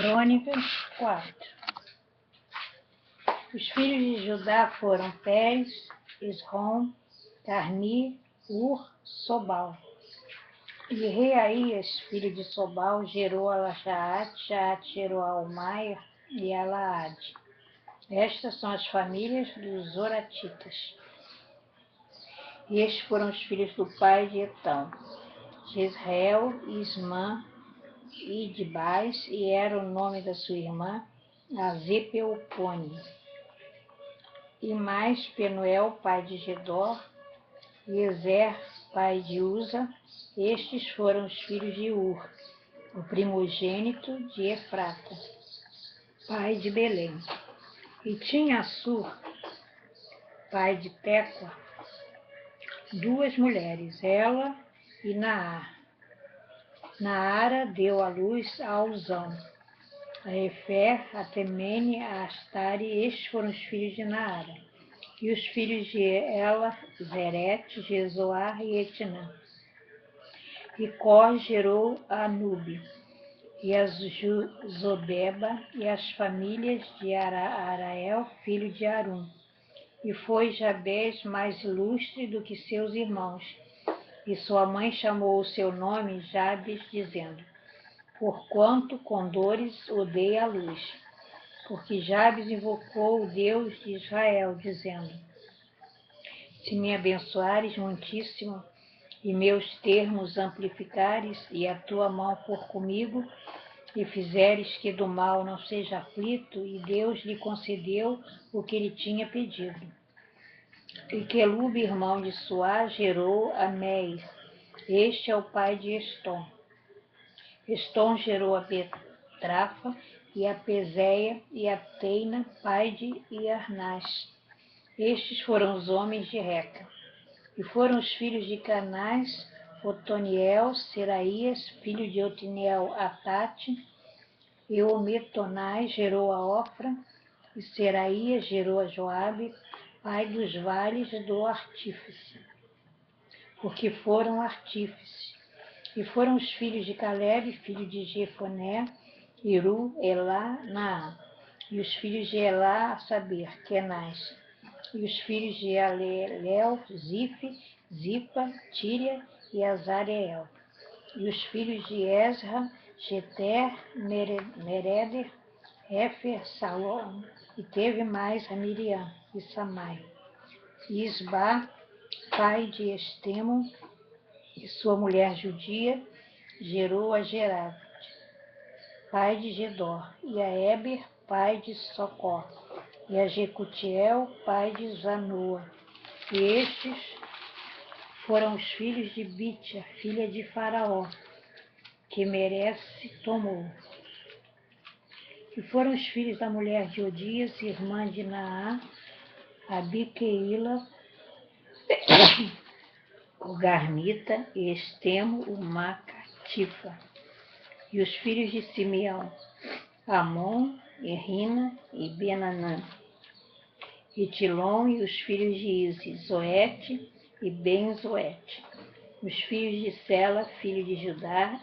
Crônicas 4. Os filhos de Judá foram Pérez, Esrom, Carmi, Ur, Sobal. E Reaías, filho de Sobal, gerou a Lachaate, Chaate gerou a Almaia e a Laade. Estas são as famílias dos Zoratitas. E estes foram os filhos do pai de Etão, Jezreel, Ismã e Dibais, e era o nome da sua irmã, Azepeupone. E mais Penuel, pai de Gedor, e Ezer, pai de Uza. Estes foram os filhos de Ur, o primogênito de Efrata, pai de Belém. E tinha Assur, pai de Tecoa, duas mulheres, ela e Naar. Naara deu à luz a Uzão, a Efer, a Temene, a Astare. Estes foram os filhos de Naara. E os filhos de Ela, Zerete, Jezoar e Etnã. E Cor gerou a Anube, e a Zodeba, e as famílias de Arael, filho de Arum. E foi Jabés mais ilustre do que seus irmãos. E sua mãe chamou o seu nome Jabes, dizendo: porquanto com dores odeia a luz. Porque Jabes invocou o Deus de Israel, dizendo: se me abençoares muitíssimo, e meus termos amplificares, e a tua mão for comigo, e fizeres que do mal não seja aflito, e Deus lhe concedeu o que lhe tinha pedido. E Quelube, irmão de Suá, gerou a Meir. Este é o pai de Estom. Estom gerou a Betrafa, e a Peséia, e a Teina, pai de Iarnás. Estes foram os homens de Reca. E foram os filhos de Canás, Otoniel, Seraías, filho de Otiniel, Atate. E Ometonai gerou a Ofra, e Seraías gerou a Joabe, pai dos vales do artífice, porque foram artífices. E foram os filhos de Caleb, filho de Jefoné, Iru, Elá, Naá. E os filhos de Elá, a saber, Kenaz. E os filhos de Alelel, Zife, Zipa, Tíria e Azareel. E os filhos de Ezra, Geter, Mereder, Éfer, Salom. E teve mais a Miriam e Samai. E Isbá, pai de Estemo, e sua mulher judia, gerou a Gerade, pai de Gedor, e a Eber, pai de Socó, e a Jecutiel, pai de Zanoa. E estes foram os filhos de Bitia, filha de Faraó, que Merece tomou. E foram os filhos da mulher de Odias, irmã de Naá, a Biqueila, o Garmita, e Estemo, o Macatifa. E os filhos de Simeão, Amon, e Rina, e Benanã. E Tilom, e os filhos de Ize, Zoete e Ben-Zoete. Os filhos de Sela, filho de Judá,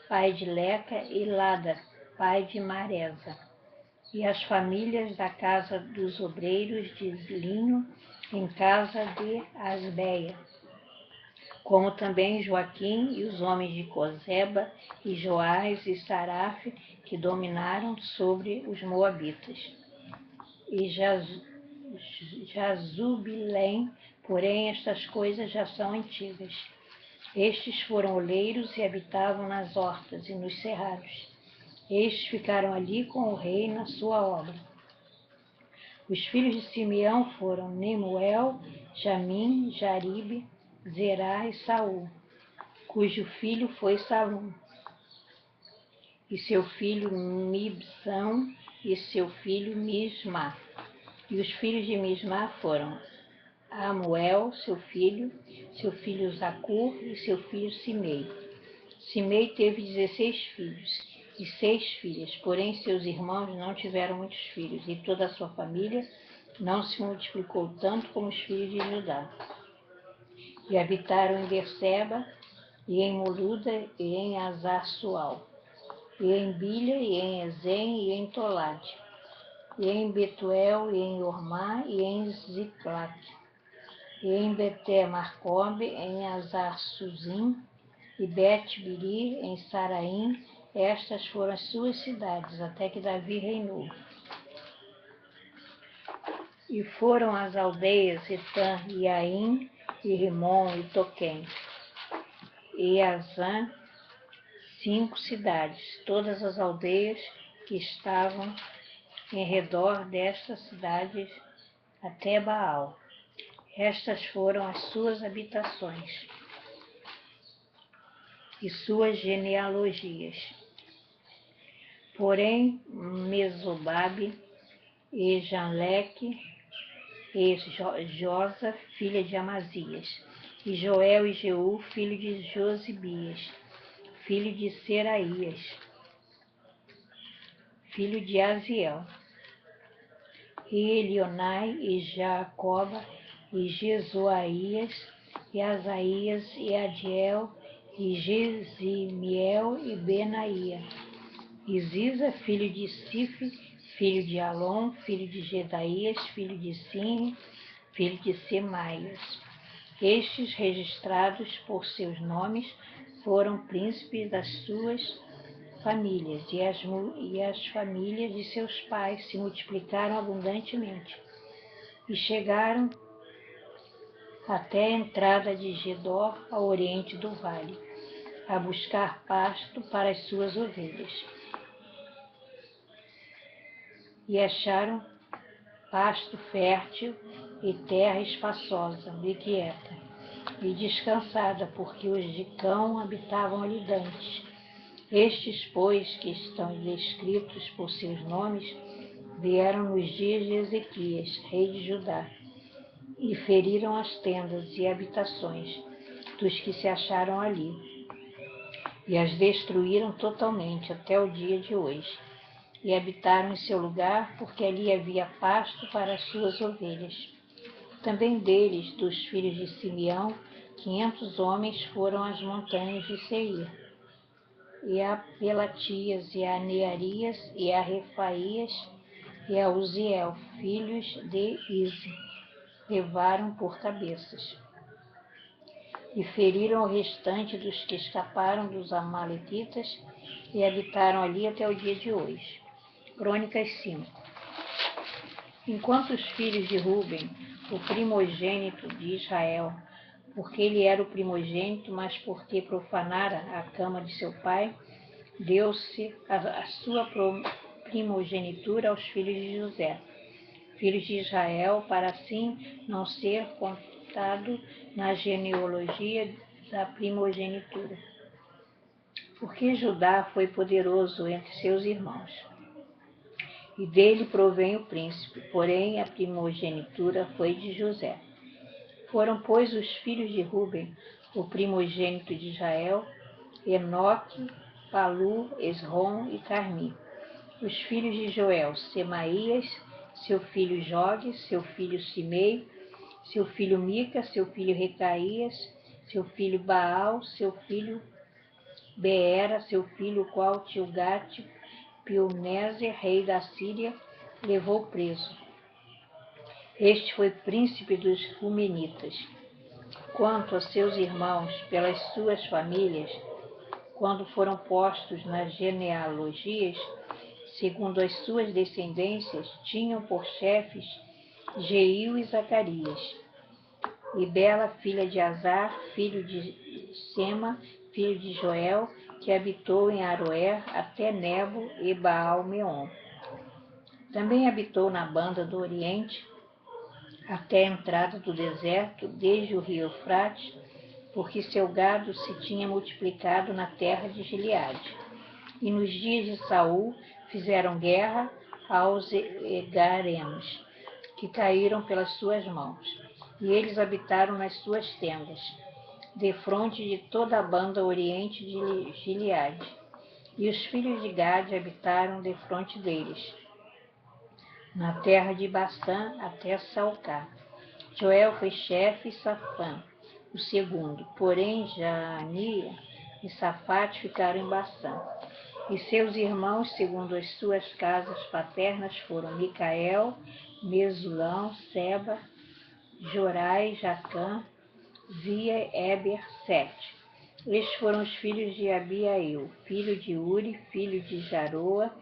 pai de Leca, e Lada, pai de Maresa. E as famílias da casa dos obreiros de linho, em casa de Asbeia, como também Joaquim e os homens de Cozeba, e Joás e Saraf, que dominaram sobre os moabitas. E Jazubilém, porém estas coisas já são antigas. Estes foram oleiros e habitavam nas hortas e nos cerrados. Estes ficaram ali com o rei na sua obra. Os filhos de Simeão foram Nemuel, Jamim, Jaribe, Zerá e Saul, cujo filho foi Salum, e seu filho Mibsão, e seu filho Mismá. E os filhos de Mismá foram Amuel, seu filho Zacur e seu filho Simei. Simei teve 16 filhos e 6 filhas, porém seus irmãos não tiveram muitos filhos, e toda a sua família não se multiplicou tanto como os filhos de Judá. E habitaram em Berseba, e em Moluda, e em Azar-Sual. e em Bilha, e em Ezem, e em Tolade, e em Betuel, e em Ormá, e em Ziclac, e em Beté Marcobe, em Azar-Suzim, e Bet-Biri, em Saraim. Estas foram as suas cidades, até que Davi reinou. E foram as aldeias Etã, e Aim, e Rimon, e Toquém, e Azã, 5 cidades, todas as aldeias que estavam em redor destas cidades até Baal. Estas foram as suas habitações e suas genealogias. Porém, Mesobabe, e Janleque, e Josa, filha de Amazias, e Joel e Jeú, filho de Josibias, filho de Seraías, filho de Aziel, e Elionai, e Jacoba, e Jezoaías, e Asaías, e Adiel, e Gesimiel, e Benaía, e Ziza, filho de Sife, filho de Alon, filho de Gedaías, filho de Sinre, filho de Semaias. Estes, registrados por seus nomes, foram príncipes das suas famílias, e as famílias de seus pais se multiplicaram abundantemente, e chegaram até a entrada de Gedor, ao oriente do vale, a buscar pasto para as suas ovelhas. E acharam pasto fértil e terra espaçosa e quieta, e descansada, porque os de Cão habitavam ali dantes. Estes, pois, que estão descritos por seus nomes, vieram nos dias de Ezequias, rei de Judá, e feriram as tendas e habitações dos que se acharam ali, e as destruíram totalmente até o dia de hoje, e habitaram em seu lugar, porque ali havia pasto para as suas ovelhas. Também deles, dos filhos de Simeão, 500 homens foram às montanhas de Seir, e a Pelatias, e a Nearias, e a Refaías, e a Uziel, filhos de Ize, levaram por cabeças. E feriram o restante dos que escaparam dos Amalequitas, e habitaram ali até o dia de hoje. Crônicas 5. Enquanto os filhos de Ruben, o primogênito de Israel, porque ele era o primogênito, mas porque profanara a cama de seu pai, deu-se a sua primogenitura aos filhos de José, filhos de Israel, para assim não ser contado na genealogia da primogenitura. Porque Judá foi poderoso entre seus irmãos, e dele provém o príncipe, porém a primogenitura foi de José. Foram, pois, os filhos de Ruben, o primogênito de Israel, Enoque, Palu, Esrom e Carmi. Os filhos de Joel, Semaías, seu filho Jogue, seu filho Simei, seu filho Mica, seu filho Recaías, seu filho Baal, seu filho Beera, seu filho qual Tilgate, Pilneser, rei da Síria, levou preso. Este foi príncipe dos Rumenitas. Quanto a seus irmãos, pelas suas famílias, quando foram postos nas genealogias, segundo as suas descendências, tinham por chefes Jeil e Zacarias, e Bela, filha de Azar, filho de Sema, filho de Joel, que habitou em Aroer até Nebo e Baal-Meon. Também habitou na banda do Oriente, até a entrada do deserto, desde o rio Eufrates, porque seu gado se tinha multiplicado na terra de Gileade. E nos dias de Saul fizeram guerra aos egarenos, que caíram pelas suas mãos, e eles habitaram nas suas tendas, defronte de toda a banda oriente de Gileade. E os filhos de Gade habitaram defronte deles, na terra de Baçã até Salcá. Joel foi chefe e Safã, o segundo, porém Jaania e Safate ficaram em Baçã. E seus irmãos, segundo as suas casas paternas, foram Micael, Mesulão, Seba, Jorai, Jacã, Zia, Éber, Sete. Estes foram os filhos de Abiail, filho de Uri, filho de Jaroa,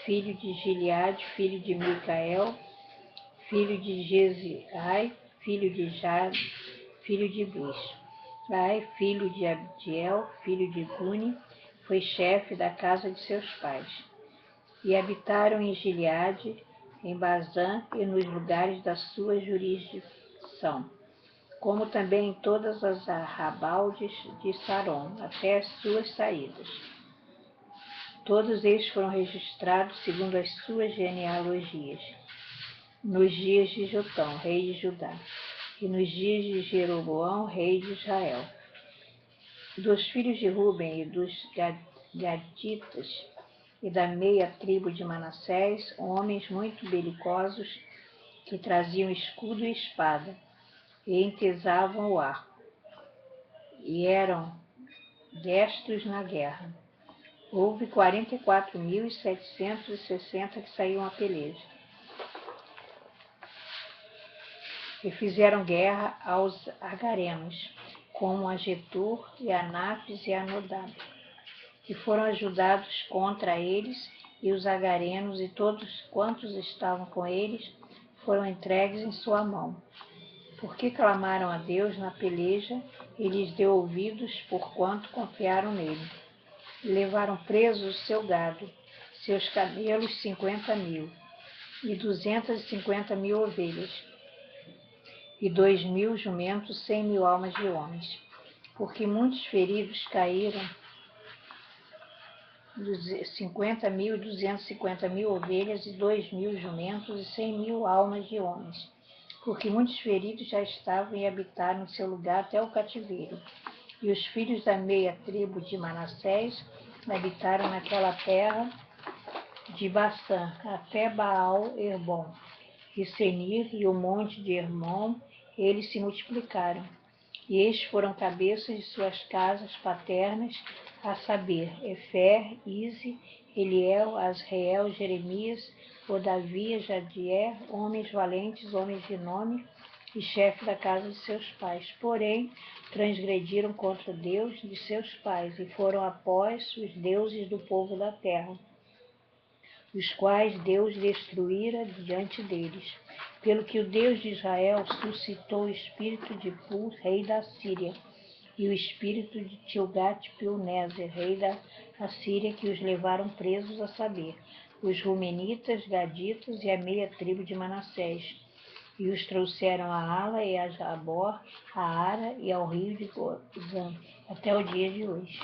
filho de Gileade, filho de Micael, filho de Jeziai, filho de Jad, filho de Bis. Ai, filho de Abdiel, filho de Guni, foi chefe da casa de seus pais. E habitaram em Gileade, em Bazã e nos lugares da sua jurisdição, como também em todas as arrabaldes de Saron, até as suas saídas. Todos eles foram registrados segundo as suas genealogias, nos dias de Jotão, rei de Judá, e nos dias de Jeroboão, rei de Israel. Dos filhos de Ruben e dos Gaditas e da meia tribo de Manassés, homens muito belicosos que traziam escudo e espada e entesavam o arco, e eram destros na guerra. Houve 44.760 que saíam a peleja. E fizeram guerra aos agarenos, como a Getur e a Napes e a Nodab, que foram ajudados contra eles, e os agarenos e todos quantos estavam com eles foram entregues em sua mão. Porque clamaram a Deus na peleja, e lhes deu ouvidos, porquanto confiaram nele. Levaram presos o seu gado, seus camelos 50.000, e 250.000 ovelhas, e 2.000 jumentos, 100.000 almas de homens, porque muitos feridos caíram, 50.000 e 250.000 ovelhas, e 2.000 jumentos, e 100.000 almas de homens, porque muitos feridos já estavam e habitaram seu lugar até o cativeiro. E os filhos da meia tribo de Manassés habitaram naquela terra de Baçã, até Baal-Herbon, e Senir e o monte de Hermon, eles se multiplicaram. E estes foram cabeças de suas casas paternas, a saber, Efer, Ize, Eliel, Asreel, Jeremias, Odavia, Jadier, homens valentes, homens de nome, e chefe da casa de seus pais. Porém, transgrediram contra Deus de seus pais, e foram após os deuses do povo da terra, os quais Deus destruíra diante deles. Pelo que o Deus de Israel suscitou o espírito de Pul, rei da Síria, e o espírito de Tilgat-Pilneser, rei da Assíria, que os levaram presos, a saber, os Rumenitas, Gaditas e a meia tribo de Manassés, e os trouxeram a Ala e a Jabor, a Ara e ao rio de Gozã, até o dia de hoje.